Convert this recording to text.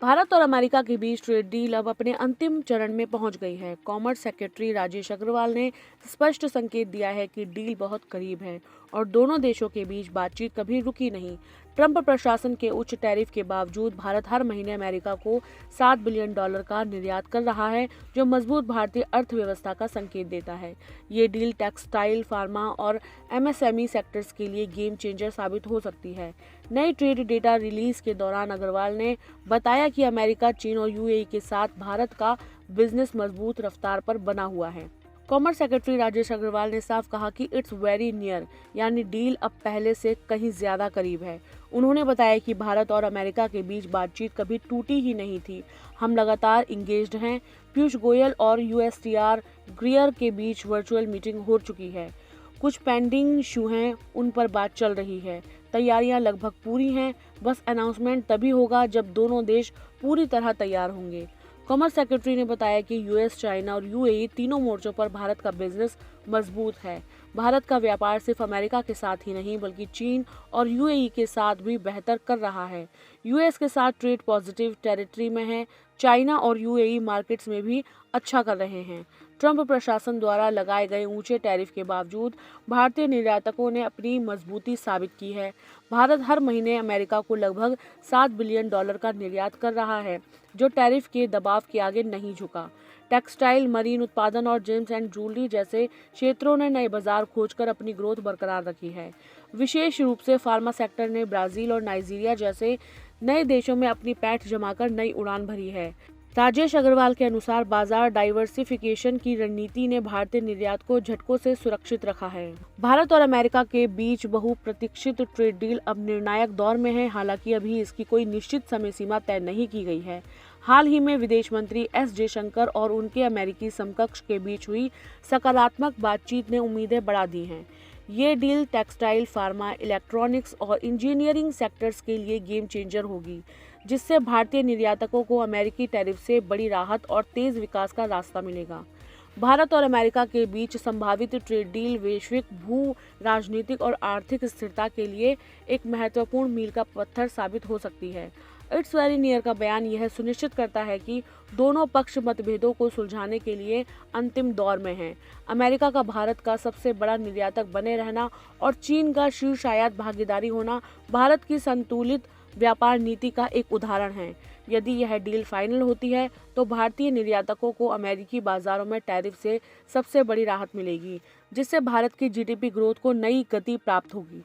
भारत और अमेरिका के बीच trade deal अब अपने अंतिम चरण में पहुंच गई है। कॉमर्स सेक्रेटरी राजेश अग्रवाल ने स्पष्ट संकेत दिया है कि डील बहुत करीब है और दोनों देशों के बीच बातचीत कभी रुकी नहीं। ट्रंप प्रशासन के उच्च टैरिफ के बावजूद भारत हर महीने अमेरिका को $7 बिलियन का निर्यात कर रहा है, जो मजबूत भारतीय अर्थव्यवस्था का संकेत देता है। ये डील टेक्सटाइल, फार्मा और एमएसएमई सेक्टर्स के लिए गेम चेंजर साबित हो सकती है। नई ट्रेड डेटा रिलीज के दौरान अग्रवाल ने बताया कि अमेरिका, चीन और यूएई के साथ भारत का बिजनेस मजबूत रफ्तार पर बना हुआ है। कॉमर्स सेक्रेटरी राजेश अग्रवाल ने साफ कहा कि इट्स वेरी नियर, यानी डील अब पहले से कहीं ज्यादा करीब है। उन्होंने बताया कि भारत और अमेरिका के बीच बातचीत कभी टूटी ही नहीं थी। हम लगातार इंगेज्ड हैं। पीयूष गोयल और यूएसटीआर ग्रियर के बीच वर्चुअल मीटिंग हो चुकी है। कुछ पेंडिंग इशू हैं, उन पर बात चल रही है। तैयारियां लगभग पूरी हैं, बस अनाउंसमेंट तभी होगा जब दोनों देश पूरी तरह तैयार होंगे। कॉमर्स सेक्रेटरी ने बताया कि यूएस, चाइना और यूएई तीनों मोर्चों पर भारत का बिजनेस मजबूत है। भारत का व्यापार सिर्फ अमेरिका के साथ ही नहीं बल्कि चीन और यूएई के साथ भी बेहतर कर रहा है। यूएस के साथ ट्रेड पॉजिटिव टेरिटरी में है। चाइना और यूएई मार्केट्स में भी अच्छा कर रहे हैं। ट्रंप प्रशासन द्वारा लगाए गए ऊंचे टैरिफ के बावजूद भारतीय निर्यातकों ने अपनी मजबूती साबित की है। भारत हर महीने अमेरिका को लगभग $7 बिलियन का निर्यात कर रहा है, जो टैरिफ के दबाव के आगे नहीं झुका। टेक्सटाइल, मरीन उत्पादन और जेम्स एंड ज्वेलरी जैसे क्षेत्रों ने नए बाजार खोजकर अपनी ग्रोथ बरकरार रखी है। विशेष रूप से फार्मा सेक्टर ने ब्राजील और नाइजीरिया जैसे नए देशों में अपनी पैठ जमाकर नई उड़ान भरी है। राजेश अग्रवाल के अनुसार बाजार डाइवर्सिफिकेशन की रणनीति ने भारतीय निर्यात को झटकों से सुरक्षित रखा है। भारत और अमेरिका के बीच बहुप्रतीक्षित ट्रेड डील अब निर्णायक दौर में है। हालांकि अभी इसकी कोई निश्चित समय सीमा तय नहीं की गई है। हाल ही में विदेश मंत्री एस जयशंकर और उनके अमेरिकी समकक्ष के बीच हुई सकारात्मक बातचीत ने उम्मीदें बढ़ा दी हैं। ये डील टेक्सटाइल, फार्मा, इलेक्ट्रॉनिक्स और इंजीनियरिंग सेक्टर्स के लिए गेम चेंजर होगी, जिससे भारतीय निर्यातकों को अमेरिकी टैरिफ से बड़ी राहत और तेज विकास का रास्ता मिलेगा। भारत और अमेरिका के बीच संभावित ट्रेड डील वैश्विक भू राजनीतिक और आर्थिक स्थिरता के लिए एक महत्वपूर्ण मील का पत्थर साबित हो सकती है। इट्स वेरी नियर का बयान यह सुनिश्चित करता है कि दोनों पक्ष मतभेदों को सुलझाने के लिए अंतिम दौर में हैं। अमेरिका का भारत का सबसे बड़ा निर्यातक बने रहना और चीन का शीर्ष आयात भागीदारी होना भारत की संतुलित व्यापार नीति का एक उदाहरण है। यदि यह डील फाइनल होती है तो भारतीय निर्यातकों को अमेरिकी बाजारों में टैरिफ से सबसे बड़ी राहत मिलेगी, जिससे भारत की जीडीपी ग्रोथ को नई गति प्राप्त होगी।